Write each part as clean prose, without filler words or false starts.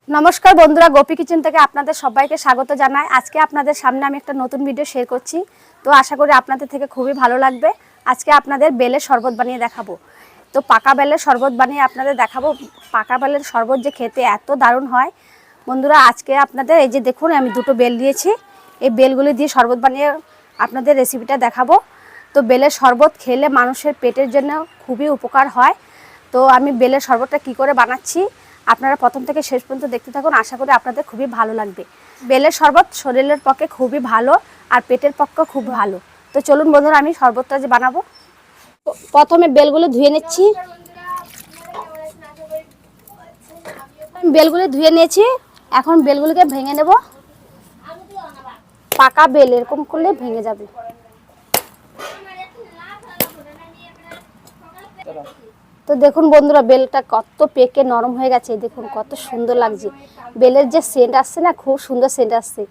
নমস্কার বন্ধুরা, গোপী কিচেন থেকে আপনাদের সবাইকে স্বাগত জানাই। আজকে আপনাদের সামনে আমি একটা নতুন ভিডিও শেয়ার করছি। তো আশা করি আপনাদের থেকে খুবই ভালো লাগবে। আজকে আপনাদের বেলের শরবত বানিয়ে দেখাবো। তো পাকা বেলের শরবত বানিয়ে আপনাদের দেখাবো। পাকা বেলের শরবত যে খেতে এত দারুণ হয় বন্ধুরা, আজকে আপনাদের এই যে দেখুন আমি দুটো বেল দিয়েছি, এই বেলগুলি দিয়ে শরবত বানিয়ে আপনাদের রেসিপিটা দেখাবো। তো বেলের শরবত খেলে মানুষের পেটের জন্য খুবই উপকার হয়। তো আমি বেলের শরবতটা কি করে বানাচ্ছি আপনারা প্রথম থেকে শেষ পর্যন্ত দেখতে থাকুন। আশা করি আপনাদের খুবই ভালো লাগবে। বেলের শরবত শরীরের পক্ষে খুবই ভালো আর পেটের পক্ষে খুব ভালো। তো চলুন বন্ধুরা, আমি শরবতটা যে বানাবো, প্রথমে বেলগুলো ধুয়ে নিচ্ছি। বেলগুলো ধুয়ে নিয়েছি, এখন বেলগুলোকে ভেঙে নেব। পাকা বেল এরকম করলে ভেঙে যাবে। তো দেখুন বন্ধুরা, বেলটা কত পেকে নরম হয়ে গেছে, দেখুন কত সুন্দর লাগছে। বেলের যে সেন্ট আসছে না, খুব সুন্দর সেন্ট আসছে।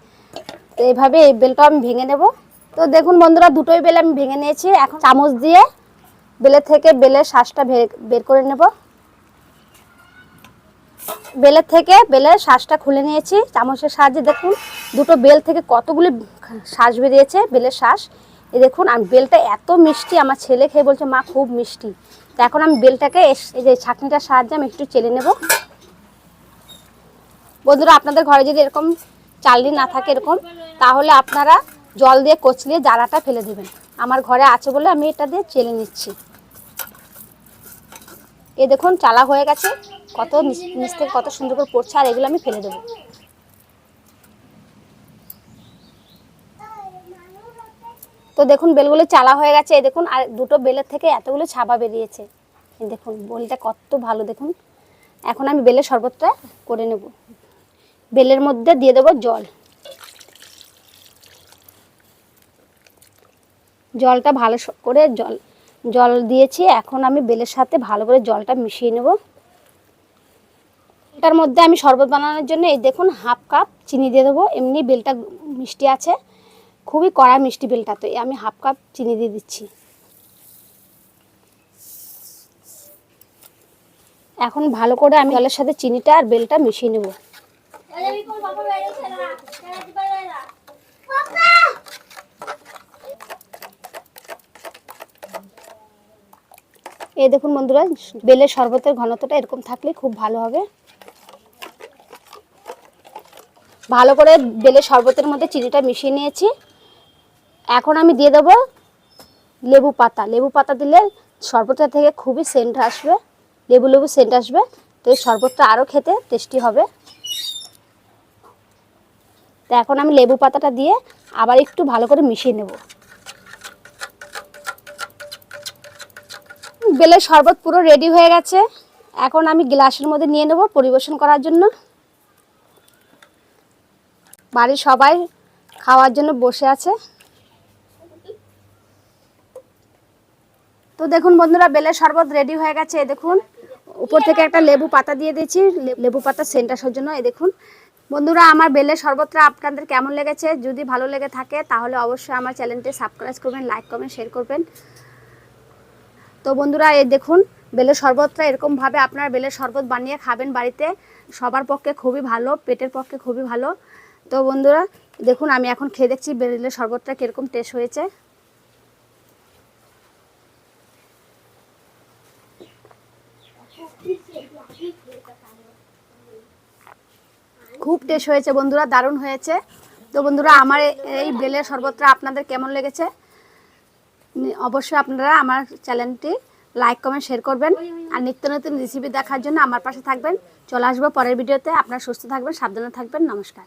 তো এইভাবে এই বেলটা আমি ভেঙে নেব। তো দেখুন বন্ধুরা, দুটোই বেল আমি ভেঙে নিয়েছি। এখন চামচ দিয়ে বেলের থেকে বেলের শাঁসটা বের করে নেব। বেলের থেকে বেলের শাঁসটা খুলে নিয়েছি চামচের সাহায্যে। দেখুন দুটো বেল থেকে কতগুলি শাঁস বেরিয়েছে, বেলের শাঁস। এই দেখুন, আমি বেলটা এত মিষ্টি, আমার ছেলে খেয়ে বলছে মা খুব মিষ্টি। তো এখন আমি বেলটাকে এই যে ছাঁকনিটার সাহায্যে আমি একটু চেলে নেব। বন্ধুরা, আপনাদের ঘরে যদি এরকম চালনি না থাকে এরকম, তাহলে আপনারা জল দিয়ে কচলিয়ে জারাটা ফেলে দেবেন। আমার ঘরে আছে বলে আমি এটা দিয়ে চেলে নিচ্ছি। এই দেখুন চালা হয়ে গেছে, কত নিচ থেকে কত সুন্দর করে পড়ছে। আর এগুলো আমি ফেলে দেবো। তো দেখুন বেলগুলো চালা হয়ে গেছে। এই দেখুন, আর দুটো বেলের থেকে এতগুলো ছাবা বেরিয়েছে। এই দেখুন বেলটা কত ভালো। দেখুন এখন আমি বেলের শরবতটা করে নেব। বেলের মধ্যে দিয়ে দেবো জল। জলটা ভালো করে জল দিয়েছি। এখন আমি বেলের সাথে ভালো করে জলটা মিশিয়ে নেব। এটার মধ্যে আমি শরবত বানানোর জন্য এই দেখুন হাফ কাপ চিনি দিয়ে দেবো। এমনি বেলটা মিষ্টি আছে, খুবই কড়া মিষ্টি বেলটা, তো আমি হাফ কাপ চিনি দিয়ে দিচ্ছি। এখন ভালো করে আমি জলের সাথে চিনিটা আর বেলটা মিশিয়ে নেব। এই দেখুন বন্ধুরা, বেলের শরবতের ঘনত্বটা এরকম থাকলে খুব ভালো হবে। ভালো করে বেলের শরবতের মধ্যে চিনিটা মিশিয়ে নিয়েছি। এখন আমি দিয়ে দেবো লেবু পাতা। লেবু পাতা দিলে শরবতটা থেকে খুবই সেন্ট আসবে, লেবু লেবু সেন্ট আসবে। তো এই শরবতটা আরও খেতে টেস্টি হবে। তো এখন আমি লেবু পাতাটা দিয়ে আবার একটু ভালো করে মিশিয়ে নেব। বেলের শরবত পুরো রেডি হয়ে গেছে। এখন আমি গ্লাসের মধ্যে নিয়ে নেব পরিবেশন করার জন্য। বাড়ির সবাই খাওয়ার জন্য বসে আছে। তো দেখুন বন্ধুরা, বেলের শরবত রেডি হয়ে গেছে। এই দেখুন উপর থেকে একটা লেবু পাতা দিয়ে দিয়েছি, লেবু পাতা সেন্ট আসার জন্য। এই দেখুন বন্ধুরা, আমার বেলের শরবতটা আপনাদের কেমন লেগেছে? যদি ভালো লেগে থাকে তাহলে অবশ্যই আমার চ্যানেলটি সাবস্ক্রাইব করবেন, লাইক কমেন্ট শেয়ার করবেন। তো বন্ধুরা, এই দেখুন বেলের শরবতটা এরকমভাবে আপনারা বেলের শরবত বানিয়ে খাবেন বাড়িতে। সবার পক্ষে খুবই ভালো, পেটের পক্ষে খুবই ভালো। তো বন্ধুরা দেখুন, আমি এখন খেয়ে দেখছি বেলের শরবতটা কীরকম টেস্ট হয়েছে। খুব টেস্ট হয়েছে বন্ধুরা, দারুণ হয়েছে। তো বন্ধুরা, আমার এই বেলের শরবতটা আপনাদের কেমন লেগেছে অবশ্যই আপনারা আমার চ্যানেলটি লাইক কমেন্ট শেয়ার করবেন। আর নিত্য নতুন রেসিপি দেখার জন্য আমার পাশে থাকবেন। চলে আসবো পরের ভিডিওতে। আপনারা সুস্থ থাকবেন, সাবধানে থাকবেন। নমস্কার।